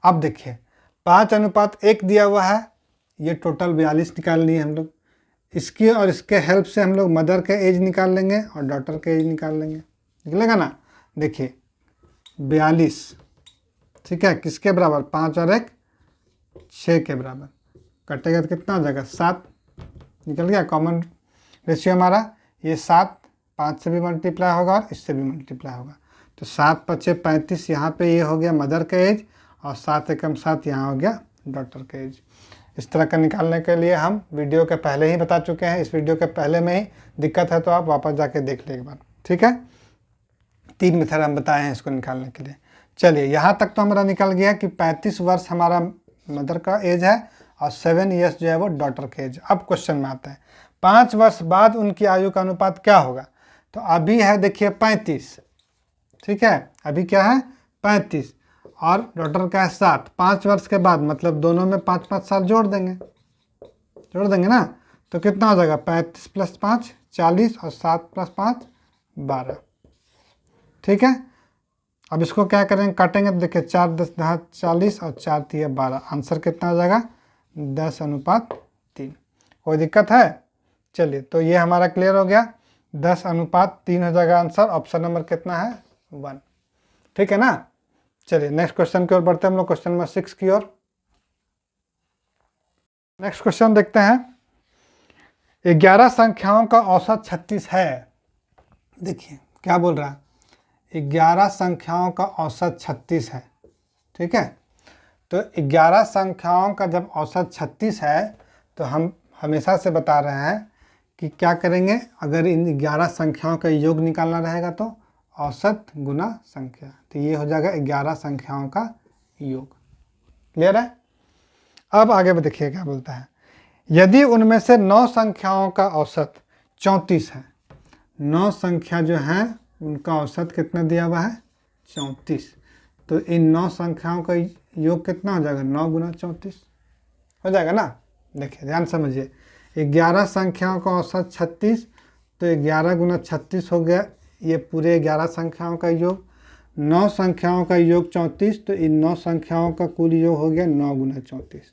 अब देखिए 5:1 दिया हुआ है, ये टोटल 42 निकाल लिए हम लोग। इसकी और इसके हेल्प से हम लोग मदर के एज निकाल लेंगे और डॉटर के एज निकाल लेंगे। निकलेगा ना? देखिए 42, ठीक है, किसके बराबर? 5 और 1 6 के बराबर। कटेगा तो कितना हो जाएगा? 7 निकल गया। कॉमन रेशियो हमारा ये 7 5 से भी मल्टीप्लाई होगा और इससे भी मल्टीप्लाई होगा। तो 7 5 35, यहाँ पे ये हो गया मदर का एज और 7 एकम 7 यहाँ हो गया डॉटर का एज। इस तरह का निकालने के लिए हम वीडियो के पहले ही बता चुके हैं। इस वीडियो के पहले में ही दिक्कत है तो आप वापस जाके देख लें एक बार। ठीक है, 3 मेथड हम बताए हैं इसको निकालने के लिए। चलिए यहाँ तक तो हमारा निकल गया कि 35 वर्ष हमारा मदर का एज है और 7 ईयर्स जो है वो डॉटर का एज। अब क्वेश्चन में आता है 5 वर्ष बाद उनकी आयु का अनुपात क्या होगा? तो अभी है देखिए 35। ठीक है, अभी क्या है? 35 और डॉटर का है 7। 5 वर्ष के बाद मतलब दोनों में 5-5 साल जोड़ देंगे ना, तो कितना हो जाएगा? 35 प्लस 5 40 और 7 प्लस 5 12। ठीक है, अब इसको क्या करेंगे? काटेंगे तो देखिए 4 10 40 और 4 3 12। आंसर कितना हो जाएगा? 10:3। कोई दिक्कत है? चलिए तो ये हमारा क्लियर हो गया। 10:3 हो जाएगा आंसर। ऑप्शन नंबर कितना है? 1। ठीक है ना? चलिए नेक्स्ट क्वेश्चन की ओर बढ़ते हैं हम लोग, क्वेश्चन नंबर 6 की ओर। नेक्स्ट क्वेश्चन देखते हैं। 11 संख्याओं का औसत 36 है। देखिए क्या बोल रहा है? 11 संख्याओं का औसत 36 है। ठीक है, तो 11 संख्याओं का जब औसत 36 है तो हम हमेशा से बता रहे हैं कि क्या करेंगे? अगर इन 11 संख्याओं का योग निकालना रहेगा तो औसत गुना संख्या, तो ये हो जाएगा 11 संख्याओं का योग। क्लियर है? अब आगे देखिए क्या बोलता है। यदि उनमें से 9 संख्याओं का औसत 34 है, 9 संख्या जो है उनका औसत कितना दिया हुआ है? 34। तो इन 9 संख्याओं का योग कितना हो जाएगा? 9 गुना 34 हो जाएगा ना? देखिए ध्यान समझिए, 11 संख्याओं का औसत 36, तो 11 गुना 36 हो गया ये पूरे 11 संख्याओं का योग। 9 संख्याओं का योग 34, तो इन 9 संख्याओं का कुल योग हो गया 9 गुना 34।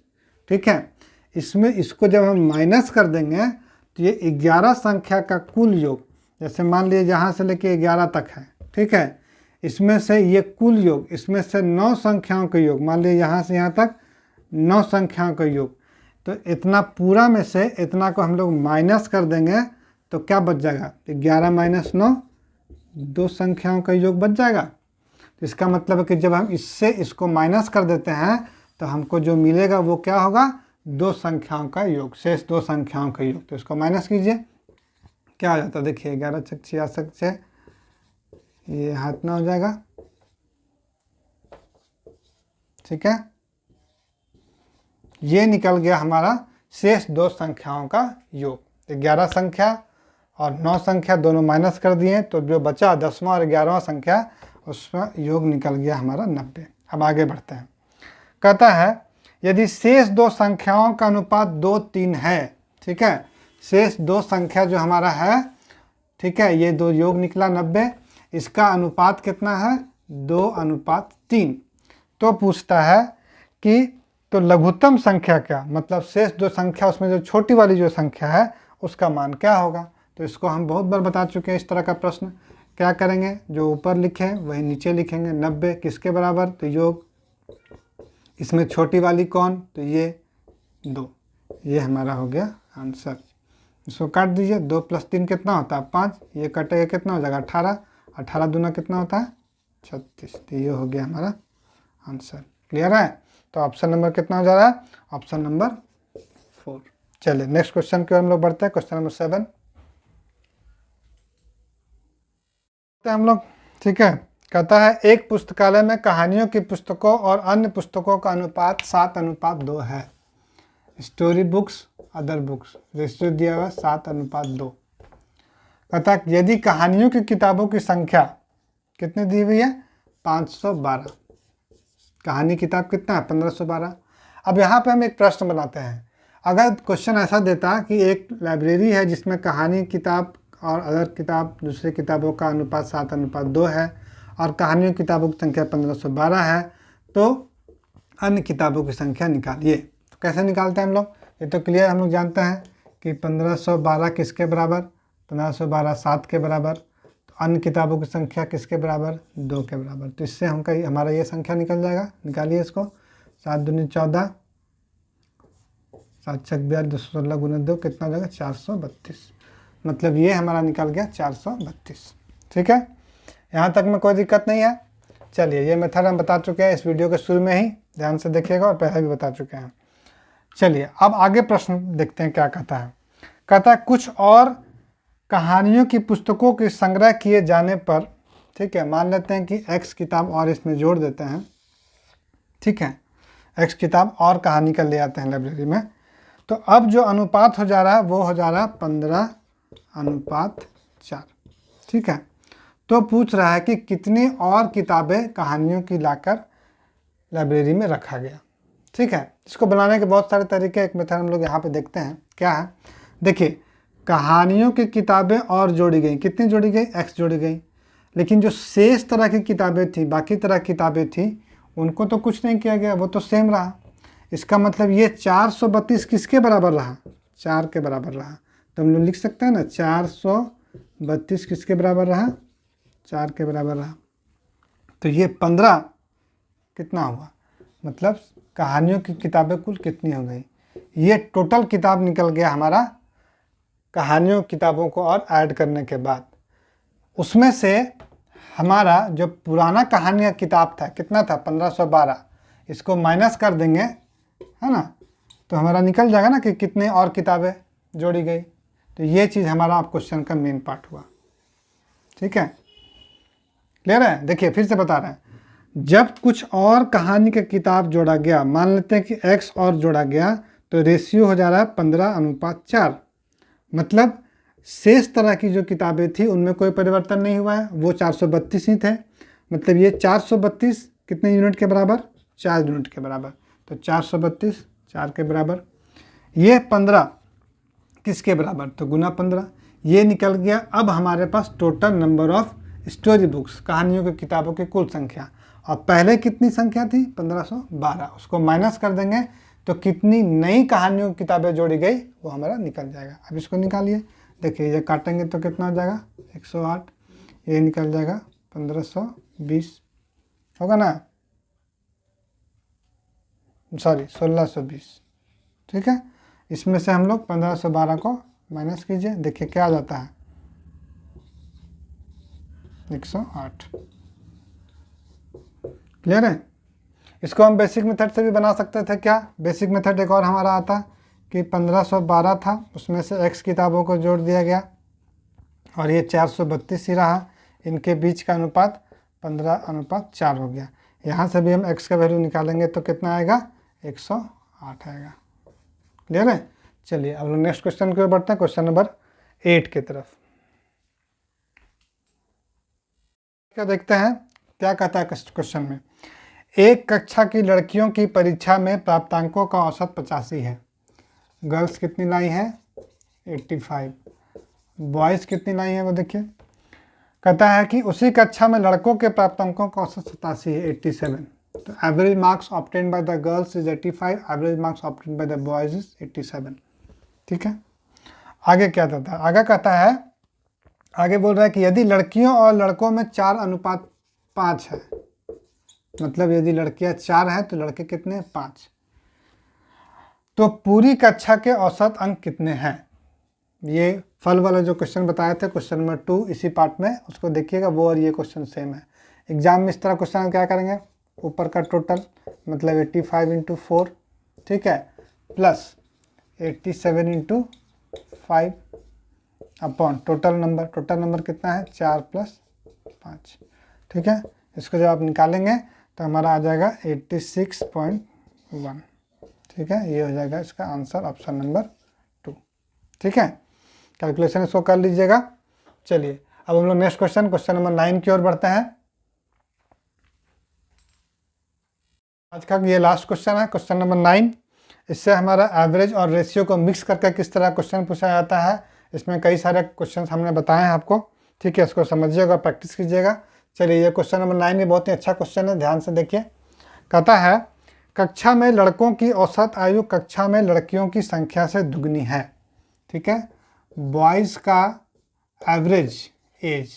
ठीक है, इसमें इसको जब हम माइनस कर देंगे तो ये 11 संख्या का कुल योग, जैसे मान लीजिए यहाँ से लेके 11 तक है। ठीक है, इसमें से ये कुल योग, इसमें से 9 संख्याओं का योग, मान लीजिए यहाँ से यहाँ तक 9 संख्याओं का योग, तो इतना पूरा में से इतना को हम लोग माइनस कर देंगे तो क्या बच जाएगा? 11 माइनस 9, 2 संख्याओं का योग बच जाएगा। तो इसका मतलब है कि जब हम इससे इसको माइनस कर देते हैं तो हमको जो मिलेगा वो क्या होगा? 2 संख्याओं का योग, शेष 2 संख्याओं का योग। तो इसको माइनस कीजिए, क्या हो जाता है? देखिए 11 छक 66 6, ये हाथ ना हो जाएगा। ठीक है, ये निकल गया हमारा शेष 2 संख्याओं का योग। 11 संख्या और 9 संख्या दोनों माइनस कर दिए तो जो बचा 10वां और 11वां संख्या, उसका योग निकल गया हमारा 90। अब आगे बढ़ते हैं। कहता है यदि शेष 2 संख्याओं का अनुपात 2:3 है। ठीक है, शेष 2 संख्या जो हमारा है, ठीक है, ये 2 योग निकला 90, इसका अनुपात कितना है? 2:3। तो पूछता है कि तो लघुत्तम संख्या क्या, मतलब शेष 2 संख्या उसमें जो छोटी वाली जो संख्या है उसका मान क्या होगा? तो इसको हम बहुत बार बता चुके हैं। इस तरह का प्रश्न क्या करेंगे, जो ऊपर लिखे हैं वही नीचे लिखेंगे। 90 किसके बराबर, तो योग, इसमें छोटी वाली कौन, तो ये 2। ये हमारा हो गया आंसर। इसको काट दीजिए, 2 + 3 कितना होता है 5, ये कटेगा कितना हो जाएगा 18, 18 दूना कितना होता है 36। तो ये हो गया हमारा आंसर। क्लियर है। तो ऑप्शन नंबर कितना हो जा रहा है, ऑप्शन नंबर 4। चलिए नेक्स्ट क्वेश्चन की ओर हम लोग बढ़ते हैं। क्वेश्चन नंबर 7 हम लोग, ठीक है। कहता है एक पुस्तकालय में कहानियों की पुस्तकों और अन्य पुस्तकों का अनुपात 7:2 है। Story books, other books, ratio दिया हुआ 7:2। कहता है यदि कहानियों की किताबों की संख्या कितनी दी हुई है 512, कहानी किताब कितना है 1512। अब यहाँ पे हम एक प्रश्न बनाते हैं। अगर क्वेश्चन ऐसा देता कि एक लाइब्रेरी है जिसमें कहानी किताब और अदर किताब दूसरी किताबों का अनुपात 7:2 है और कहानियों की किताबों की संख्या 1512 है, तो अन्य किताबों की संख्या निकालिए। तो कैसे निकालते हैं हम लोग, ये तो क्लियर हम लोग जानते हैं कि 1512 किसके बराबर, 1512 7 के बराबर। तो अन्य किताबों की संख्या किसके बराबर, 2 के बराबर। तो इससे हमारा ये संख्या निकल जाएगा। निकालिए इसको, 7 दूनी 14, 7 छक 42, 216 गुना 2 कितना हो जाएगा 432। मतलब ये हमारा निकल गया 432। ठीक है, यहाँ तक में कोई दिक्कत नहीं है। चलिए ये मेथड हम बता चुके हैं इस वीडियो के शुरू में ही, ध्यान से देखिएगा, और पहले भी बता चुके हैं। चलिए अब आगे प्रश्न देखते हैं क्या कहता है। कहता है कुछ और कहानियों की पुस्तकों के संग्रह किए जाने पर, ठीक है, मान लेते हैं कि X किताब और इसमें जोड़ देते हैं, ठीक है, X किताब और कहानी का ले आते हैं लाइब्रेरी में। तो अब जो अनुपात हो जा रहा है वो हो जा रहा है 15:4। ठीक है, तो पूछ रहा है कि कितनी और किताबें कहानियों की लाकर लाइब्रेरी में रखा गया। ठीक है, इसको बनाने के बहुत सारे तरीके, एक मेथड हम लोग यहाँ पे देखते हैं क्या है। देखिए कहानियों की किताबें और जोड़ी गई, कितनी जोड़ी गई, X जोड़ी गई, लेकिन जो शेष तरह की किताबें थी, बाकी तरह की किताबें थी, उनको तो कुछ नहीं किया गया, वो तो सेम रहा। इसका मतलब ये 432 किसके बराबर रहा, 4 के बराबर रहा। तो हम लोग लिख सकते हैं ना 432 किसके बराबर रहा, 4 के बराबर रहा। तो ये 15 कितना हुआ, मतलब कहानियों की किताबें कुल कितनी हो गई, ये टोटल किताब निकल गया हमारा कहानियों किताबों को और ऐड करने के बाद। उसमें से हमारा जो पुराना कहानी का किताब था कितना था 1512, इसको माइनस कर देंगे, है ना, तो हमारा निकल जाएगा ना कि कितने और किताबें जोड़ी गई। तो ये चीज़ हमारा आप क्वेश्चन का मेन पार्ट हुआ। ठीक है, क्लियर है। देखिए फिर से बता रहे हैं, जब कुछ और कहानी का किताब जोड़ा गया, मान लेते हैं कि X और जोड़ा गया, तो रेशियो हो जा रहा है 15:4। मतलब शेष तरह की जो किताबें थी उनमें कोई परिवर्तन नहीं हुआ है, वो 432 ही थे। मतलब ये 432 कितने यूनिट के बराबर, 4 यूनिट के बराबर। तो 432 4 के बराबर। ये 15 किसके बराबर, तो गुना 15, ये निकल गया। अब हमारे पास total number of story books, कहानियों की किताबों की कुल संख्या, और पहले कितनी संख्या थी 1512, उसको माइनस कर देंगे तो कितनी नई कहानियों की किताबें जोड़ी गई वो हमारा निकल जाएगा। अब इसको निकालिए, देखिए ये काटेंगे तो कितना हो जाएगा 108, ये निकल जाएगा 1520 होगा ना, सॉरी 1620। ठीक है, इसमें से हम लोग 1512 को माइनस कीजिए, देखिए क्या आ जाता है 108। क्लियर है। इसको हम बेसिक मेथड से भी बना सकते थे। क्या बेसिक मेथड एक और हमारा आता कि 1512 था, उसमें से X किताबों को जोड़ दिया गया और ये 432 ही रहा, इनके बीच का अनुपात 15:4 हो गया। यहाँ से भी हम X का वैल्यू निकालेंगे तो कितना आएगा 108 आएगा। क्लियर है। चलिए अब लोग नेक्स्ट क्वेश्चन की ओर बढ़ते हैं, क्वेश्चन नंबर 8 की तरफ। क्या देखते हैं क्या कहता है क्वेश्चन में। एक कक्षा की लड़कियों की परीक्षा में प्राप्तांकों का औसत 85 है। गर्ल्स कितनी लाई है 85, बॉयज़ कितनी लाई है वो देखिए। कहता है कि उसी कक्षा में लड़कों के प्राप्तांकों का औसत 87 है 87। तो average marks obtained by the girls is 85, average marks obtained by the boys is 87। ठीक है, आगे क्या कहता है, आगे कहता है, आगे बोल रहा है कि यदि लड़कियों और लड़कों में 4:5 है, मतलब यदि लड़कियां 4 हैं तो लड़के कितने, 5, तो पूरी कक्षा के औसत अंक कितने हैं। ये फल वाला जो क्वेश्चन बताया था क्वेश्चन नंबर 2, इसी पार्ट में उसको देखिएगा, वो और ये क्वेश्चन सेम है। एग्जाम में इस तरह क्वेश्चन क्या करेंगे, ऊपर का टोटल मतलब 85 × 4, ठीक है, प्लस 87 × 5 अपॉन टोटल नंबर कितना है, 4 + 5, ठीक है। इसको जब आप निकालेंगे तो हमारा आ जाएगा 86.1, ठीक है। ये हो जाएगा इसका आंसर, ऑप्शन नंबर 2, ठीक है। कैलकुलेशन इसको कर लीजिएगा। चलिए अब हम लोग नेक्स्ट क्वेश्चन नंबर 9 की ओर बढ़ते हैं। आज का ये लास्ट क्वेश्चन है, क्वेश्चन नंबर 9। इससे हमारा एवरेज और रेशियो को मिक्स करके किस तरह क्वेश्चन पूछा जाता है, इसमें कई सारे क्वेश्चन हमने बताए हैं आपको, ठीक है। इसको समझिएगा, प्रैक्टिस कीजिएगा। चलिए ये क्वेश्चन नंबर 9 भी बहुत ही अच्छा क्वेश्चन है, ध्यान से देखिए। कहता है कक्षा में लड़कों की औसत आयु कक्षा में लड़कियों की संख्या से दुगनी है, ठीक है। बॉयज़ का एवरेज एज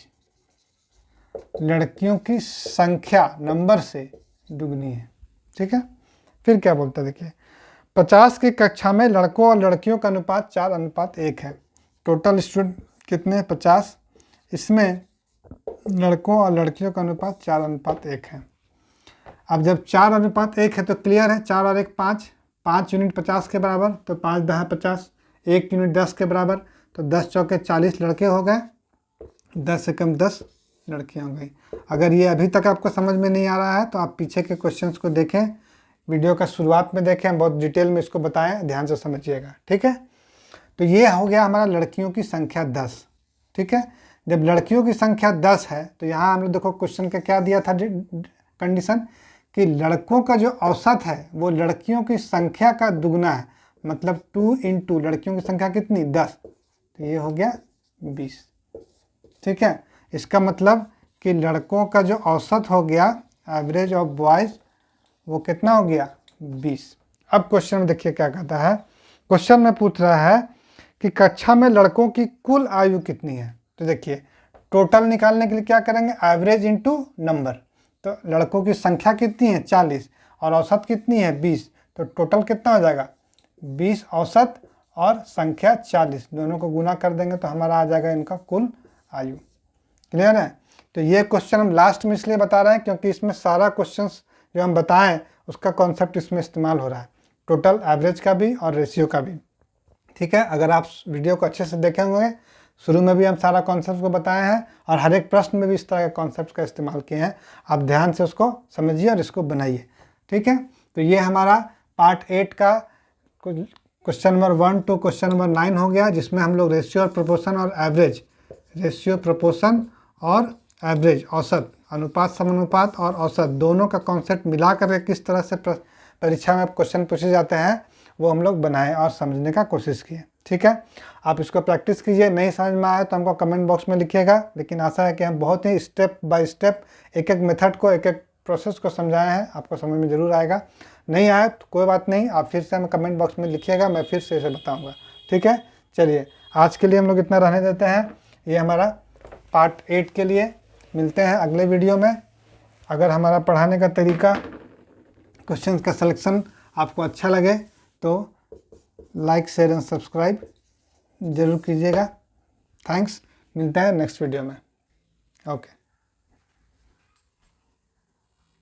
लड़कियों की संख्या नंबर से दुगनी है, ठीक है। फिर क्या बोलता है देखिए, 50 की कक्षा में लड़कों और लड़कियों का अनुपात 4:1 है। टोटल स्टूडेंट कितने, 50, इसमें लड़कों और लड़कियों का अनुपात 4:1 है। अब जब 4:1 है तो क्लियर है, 4 और 1 5, 5 यूनिट 50 के बराबर, तो 5 10 50, 1 यूनिट 10 के बराबर, तो 10 चौके 40 लड़के हो गए, 10 से कम 10 लड़कियां हो गई। अगर ये अभी तक आपको समझ में नहीं आ रहा है तो आप पीछे के क्वेश्चंस को देखें, वीडियो का शुरुआत में देखें, बहुत डिटेल में इसको बताएं, ध्यान से समझिएगा, ठीक है। तो ये हो गया हमारा लड़कियों की संख्या 10, ठीक है। जब लड़कियों की संख्या 10 है तो यहाँ हम लोग देखो क्वेश्चन का क्या दिया था कंडीशन, कि लड़कों का जो औसत है वो लड़कियों की संख्या का दुगना है, मतलब 2 × लड़कियों की संख्या कितनी, 10, तो ये हो गया 20, ठीक है। इसका मतलब कि लड़कों का जो औसत हो गया एवरेज ऑफ बॉयज़ वो कितना हो गया, 20। अब क्वेश्चन में देखिए क्या कहता है, क्वेश्चन में पूछ रहा है कि कक्षा में लड़कों की कुल आयु कितनी है। तो देखिए टोटल निकालने के लिए क्या करेंगे, एवरेज × नंबर, तो लड़कों की संख्या कितनी है 40 और औसत कितनी है 20, तो टोटल कितना हो जाएगा 20 औसत और संख्या 40, दोनों को गुना कर देंगे तो हमारा आ जाएगा इनका कुल आयु। क्लियर है। तो ये क्वेश्चन हम लास्ट में इसलिए बता रहे हैं क्योंकि इसमें सारा क्वेश्चंस जो हम बताएं उसका कॉन्सेप्ट इसमें इस्तेमाल हो रहा है, टोटल एवरेज का भी और रेशियो का भी, ठीक है। अगर आप वीडियो को अच्छे से देखे होंगे, शुरू में भी हम सारा कॉन्सेप्ट को बताए हैं और हर एक प्रश्न में भी इस तरह के कॉन्सेप्ट का इस्तेमाल किए हैं। आप ध्यान से उसको समझिए और इसको बनाइए, ठीक है। तो ये हमारा पार्ट 8 का question number 1 to question number 9 हो गया, जिसमें हम लोग रेशियो और प्रोपोर्शन और एवरेज, रेशियो प्रोपोर्शन और एवरेज औसत, अनुपात समानुपात और औसत, दोनों का कॉन्सेप्ट मिला करके किस तरह से परीक्षा में क्वेश्चन पूछे जाते हैं वो हम लोग बनाए और समझने का कोशिश किए, ठीक है। आप इसको प्रैक्टिस कीजिए, नहीं समझ में आए तो हमको कमेंट बॉक्स में लिखिएगा, लेकिन आशा है कि हम बहुत ही स्टेप बाय स्टेप एक एक मेथड को, एक एक प्रोसेस को समझाए हैं, आपको समझ में ज़रूर आएगा। नहीं आए तो कोई बात नहीं, आप फिर से हमें कमेंट बॉक्स में लिखिएगा, मैं फिर से इसे बताऊँगा, ठीक है। चलिए आज के लिए हम लोग इतना रहने देते हैं, ये हमारा पार्ट 8 के लिए। मिलते हैं अगले वीडियो में। अगर हमारा पढ़ाने का तरीका, क्वेश्चंस का सिलेक्शन आपको अच्छा लगे तो लाइक शेयर एंड सब्सक्राइब ज़रूर कीजिएगा। थैंक्स, मिलते हैं नेक्स्ट वीडियो में। ओके।